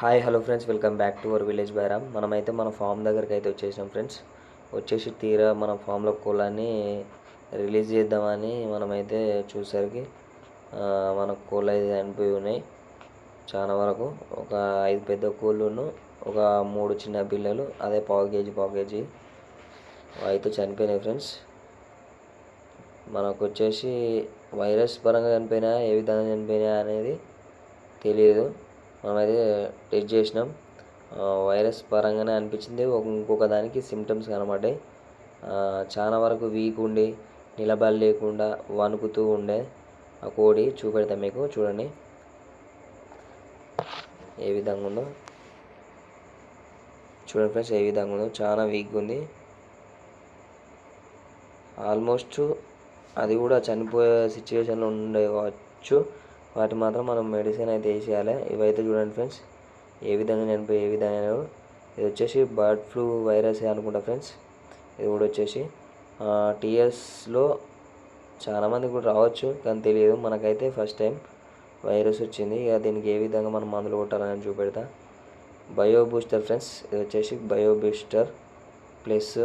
Hi hello friends, welcome back to our village Bairam. మనమైతే మన form దగ్గరికి అయితే వచ్చేసాం ఫ్రెండ్స్. వచ్చేసి తీరా మన ఫామ్లో కోళ్ళని రిలీజ్ చేద్దామని మనమైతే చూసరికి మన కోళ్ళు అయితే చనిపోయి ఉన్నాయి. చాలా వరకు ఒక 5 పెద్ద కోళ్ళును ఒక 3 చిన్న పిల్లలు, అదే పావు కేజీ అయితే చనిపోయినాయి ఫ్రెండ్స్. మనకు వచ్చేసి వైరస్ పరంగా చనిపోయినా ఏ విధంగా చనిపోయినా అనేది తెలియదు. మనమైతే టెస్ట్ చేసినాం. వైరస్ పరంగానే అనిపించింది. ఇంకొక దానికి సిమ్టమ్స్ కనబడ్డాయి. చాలా వరకు వీక్ ఉండి నిలబడలేకుండా వణుకుతూ ఉండే ఆ కోడి చూపెడతాం మీకు, చూడండి ఏ విధంగా ఉందో. చూడండి ఫ్రెండ్స్, ఏ విధంగా ఉందో. చాలా వీక్గా ఉంది. ఆల్మోస్ట్ అది కూడా చనిపోయే సిచ్యువేషన్లో ఉండవచ్చు. వాటి మాత్రం మనం మెడిసిన్ అయితే వేసేయాలి. ఇవైతే చూడండి ఫ్రెండ్స్, ఏ విధంగా చనిపోయి ఏ విధంగా. ఇది వచ్చేసి బర్డ్ ఫ్లూ వైరస్ అనుకుంటా ఫ్రెండ్స్. ఇది కూడా వచ్చేసి టీఎస్లో చాలామందికి కూడా రావచ్చు, కానీ తెలియదు. మనకైతే ఫస్ట్ టైం వైరస్ వచ్చింది. ఇక దీనికి ఏ విధంగా మనం మందులు కొట్టాలని చూపెడతా. బయో బూస్టర్ ఫ్రెండ్స్, ఇది వచ్చేసి బయో బూస్టర్ ప్లస్.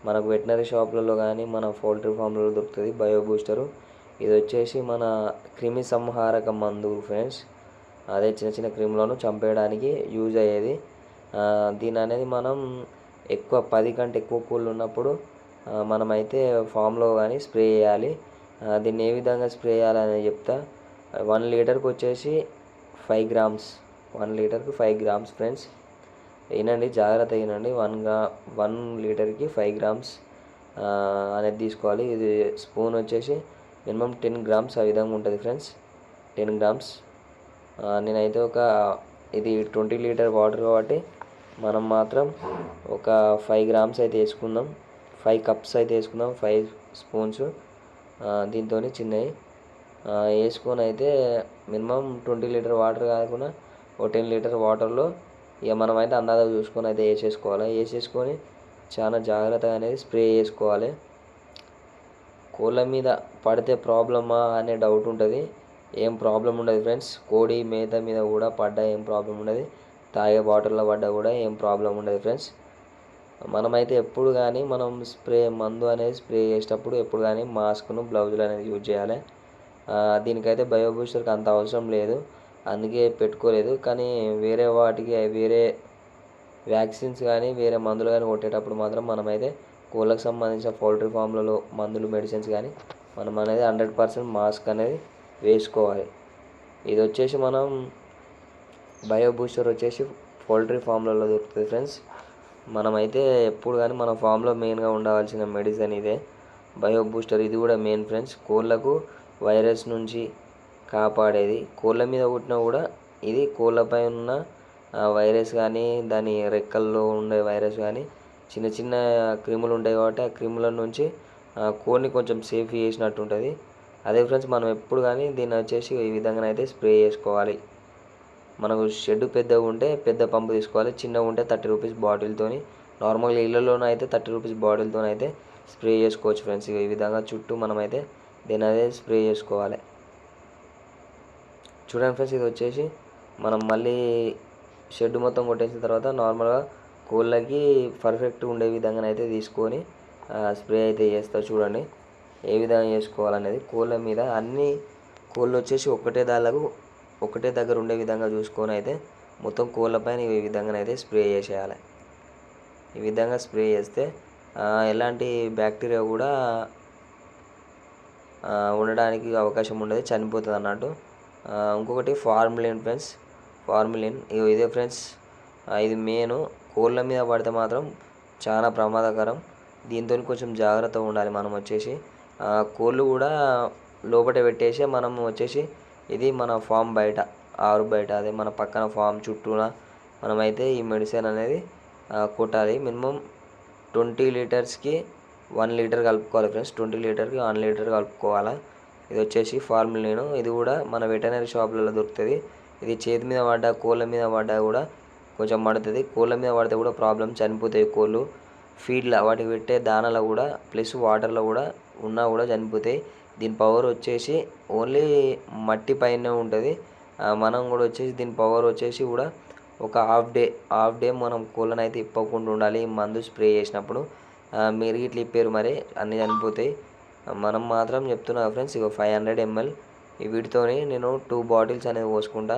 మనకు వెటనరీ షాప్లలో కానీ మన పౌల్ట్రీ ఫామ్లలో దొరుకుతుంది బయో బూస్టరు. ఇది వచ్చేసి మన క్రిమి సంహారక మందు ఫ్రెండ్స్. అదే చిన్న చిన్న క్రిములను చంపేయడానికి యూజ్ అయ్యేది. దీని అనేది మనం ఎక్కువ 10 కంటే ఎక్కువ కోళ్ళు ఉన్నప్పుడు మనమైతే ఫామ్లో కానీ స్ప్రే చేయాలి. దీన్ని ఏ విధంగా స్ప్రే చేయాలని చెప్తా. 1 లీటర్కి వచ్చేసి 5 గ్రామ్స్, 1 లీటర్కి 5 గ్రామ్స్ ఫ్రెండ్స్. వినండి, జాగ్రత్త వినండి. 1 లీటర్కి 5 గ్రామ్స్ అనేది తీసుకోవాలి. ఇది స్పూన్ వచ్చేసి మినిమం 10 గ్రామ్స్ ఆ విధంగా ఉంటుంది ఫ్రెండ్స్. 10 గ్రామ్స్. నేనైతే ఇది 20 లీటర్ వాటర్ కాబట్టి మనం మాత్రం ఒక 5 గ్రామ్స్ అయితే వేసుకుందాం. 5 కప్స్ అయితే వేసుకుందాం, 5 స్పూన్స్. దీంతో చిన్నవి వేసుకొని అయితే మినిమం 20 లీటర్ వాటర్ కాకుండా ఒక 10 లీటర్ వాటర్లో ఇక మనమైతే అందాజ చూసుకొని అయితే వేసేసుకొని చాలా జాగ్రత్తగా అనేది స్ప్రే చేసుకోవాలి. కోళ్ళ మీద పడితే ప్రాబ్లమా అనే డౌట్ ఉంటుంది. ఏం ప్రాబ్లం ఉండదు ఫ్రెండ్స్. కోడి మేత మీద కూడా పడ్డా ఏం ప్రాబ్లం ఉండదు. తాగే వాటర్లో పడ్డా కూడా ఏం ప్రాబ్లం ఉండదు ఫ్రెండ్స్. మనమైతే ఎప్పుడు కానీ మనం మందు అనేది స్ప్రే చేసేటప్పుడు ఎప్పుడు కానీ మాస్క్ను, గ్లౌజులు అనేది యూజ్ చేయాలి. దీనికైతే బయో బూస్టర్కి అంత అవసరం లేదు, అందుకే పెట్టుకోలేదు. కానీ వేరే వాటికి వేరే వ్యాక్సిన్స్ కానీ వేరే మందులు కానీ కొట్టేటప్పుడు మాత్రం మనమైతే కోళ్ళకు సంబంధించిన పౌల్ట్రీ ఫామ్లలో మందులు, మెడిసిన్స్ కానీ మనం అనేది 100% మాస్క్ అనేది వేసుకోవాలి. ఇది వచ్చేసి మనం బయో బూస్టర్ వచ్చేసి పౌల్ట్రీ ఫామ్లలో దొరుకుతుంది ఫ్రెండ్స్. మనమైతే ఎప్పుడు కానీ మన ఫామ్లో మెయిన్గా ఉండవలసిన మెడిసిన్ ఇదే, బయో బూస్టర్. ఇది కూడా మెయిన్ ఫ్రెండ్స్. కోళ్ళకు వైరస్ నుంచి కాపాడేది. కోళ్ళ మీద పుట్టినా కూడా ఇది కోళ్ళపై ఉన్న వైరస్ కానీ దాని రెక్కల్లో ఉండే వైరస్ కానీ చిన్న చిన్న క్రిములు ఉంటాయి కాబట్టి ఆ క్రిముల నుంచి కోడిని కొంచెం సేఫ్ చేసినట్టు ఉంటుంది. అదే ఫ్రెండ్స్, మనం ఎప్పుడు కానీ దీన్ని వచ్చేసి ఈ విధంగా అయితే స్ప్రే చేసుకోవాలి. మనకు షెడ్ పెద్దగా ఉంటే పెద్ద పంపు తీసుకోవాలి. చిన్నగా ఉంటే 30 రూపీస్ బాటిల్తోని, నార్మల్గా ఇళ్ళలోనూ అయితే 30 రూపీస్ బాటిల్తో అయితే స్ప్రే చేసుకోవచ్చు ఫ్రెండ్స్. ఈ విధంగా చుట్టూ మనమైతే దీన్ని అయితే స్ప్రే చేసుకోవాలి. చూడండి ఫ్రెండ్స్, ఇది వచ్చేసి మనం మళ్ళీ షెడ్ మొత్తం కొట్టేసిన తర్వాత నార్మల్గా కోళ్ళకి పర్ఫెక్ట్ ఉండే విధంగా అయితే తీసుకొని స్ప్రే అయితే చేస్తా. చూడండి ఏ విధంగా చేసుకోవాలనేది. కోళ్ళ మీద అన్ని కోళ్ళు వచ్చేసి ఒకటే దగ్గర ఉండే విధంగా చూసుకొని అయితే మొత్తం కోళ్ళపైన ఈ విధంగా అయితే స్ప్రే చేసేయాలి. ఈ విధంగా స్ప్రే చేస్తే ఎలాంటి బ్యాక్టీరియా కూడా ఉండడానికి అవకాశం ఉండదు, చనిపోతుంది అన్నట్టు. ఇంకొకటి ఫార్మలిన్ ఫ్రెండ్స్. ఫార్మలిన్ ఇదే ఫ్రెండ్స్. ఇది మెయిన్. కోళ్ళ మీద పడితే మాత్రం చాలా ప్రమాదకరం. దీంతో కొంచెం జాగ్రత్తగా ఉండాలి. మనం వచ్చేసి కోళ్ళు కూడా లోపల పెట్టేసి మనం వచ్చేసి ఇది మన ఫామ్ బయట, ఆరు బయట, అదే మన పక్కన ఫామ్ చుట్టూన మనమైతే ఈ మెడిసిన్ అనేది కొట్టాలి. మినిమం 20 లీటర్స్కి 1 లీటర్ కలుపుకోవాలి ఫ్రెండ్స్. 20 లీటర్కి 1 లీటర్ కలుపుకోవాలి. ఇది వచ్చేసి ఫార్ములిన్. ఇది కూడా మన వెటనరీ షాప్లలో దొరుకుతుంది. ఇది చేతి మీద పడ్డా, కోళ్ళ మీద పడ్డా కూడా కొంచెం పడుతుంది. కోళ్ళ మీద పడితే కూడా ప్రాబ్లం, చనిపోతాయి కోళ్ళు. ఫీడ్లో వాటికి పెట్టే దానాలో కూడా ప్లస్ వాటర్లో కూడా ఉన్నా కూడా చనిపోతాయి. దీని పవర్ వచ్చేసి ఓన్లీ మట్టి పైనే ఉంటుంది. మనం కూడా వచ్చేసి దీని పవర్ వచ్చేసి కూడా ఒక హాఫ్ డే మనం కోళ్ళని అయితే ఇప్పకుండా ఉండాలి మందు స్ప్రే చేసినప్పుడు. మీరు ఇట్లా ఇప్పారు మరి అన్నీ చనిపోతాయి. మనం మాత్రం చెప్తున్నా ఫ్రెండ్స్, ఇక 500 ml వీటితోని నేను 2 బాటిల్స్ అనేది పోసుకుంటా.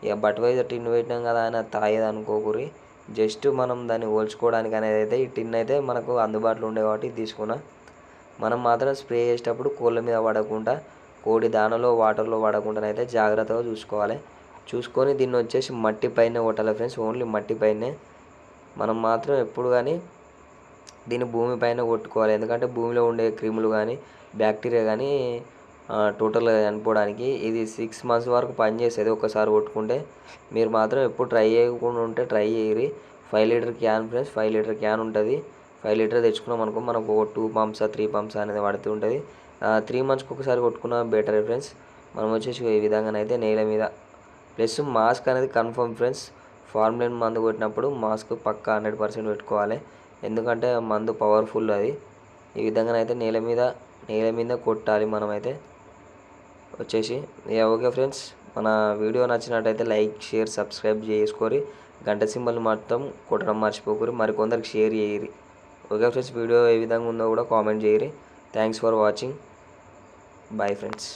ఇక బట్వైజర్ టిన్ పెట్టినాం కదా అని తాగేది అనుకోకూరి, జస్ట్ మనం దాన్ని పోల్చుకోవడానికి అనేది అయితే ఈ టిన్ అయితే మనకు అందుబాటులో ఉండే కాబట్టి తీసుకున్నా. మనం మాత్రం స్ప్రే చేసేటప్పుడు కోళ్ళ మీద పడకుండా, కోడి దానలో వాటర్లో పడకుండానైతే జాగ్రత్తగా చూసుకొని దీన్ని వచ్చేసి మట్టి పైన కొట్టాలి ఫ్రెండ్స్. ఓన్లీ మట్టి పైనే మనం మాత్రం ఎప్పుడు కానీ దీన్ని భూమి పైన కొట్టుకోవాలి. ఎందుకంటే భూమిలో ఉండే క్రిములు కానీ బ్యాక్టీరియా కానీ టోటల్గా చనిపోవడానికి ఇది 6 months వరకు పనిచేస్తుంది ఒకసారి కొట్టుకుంటే. మీరు మాత్రం ఎప్పుడు ట్రై చేయకుండా ఉంటే ట్రై చేయరి. 5 litre can friends, 5 litre can ఉంటుంది. 5 లీటర్ తెచ్చుకున్నాం అనుకో మనకు 2 pumps 3 pumps అనేది పడుతూ ఉంటుంది. 3 monthsకి ఒకసారి కొట్టుకున్నా బెటర్ ఫ్రెండ్స్. మనం వచ్చేసి ఈ విధంగానైతే నేల మీద ప్లస్ మాస్క్ అనేది కన్ఫర్మ్ ఫ్రెండ్స్. ఫార్మలిన్ మందు కొట్టినప్పుడు మాస్క్ పక్కా 100% పెట్టుకోవాలి. ఎందుకంటే మందు పవర్ఫుల్ అది. ఈ విధంగానైతే నేల మీద కొట్టాలి మనమైతే వచ్చేసి. ఓకే ఫ్రెండ్స్, మన వీడియో నచ్చినట్టయితే లైక్ షేర్ సబ్స్క్రైబ్ చేసుకోరి. గంట సింబల్ మొత్తం కొట్టడం మర్చిపోకూరి. మరికొందరికి షేర్ చేయరి. ఓకే ఫ్రెండ్స్, వీడియో ఏ విధంగా ఉందో కూడా కామెంట్ చేయరి. Thanks for watching. Bye friends.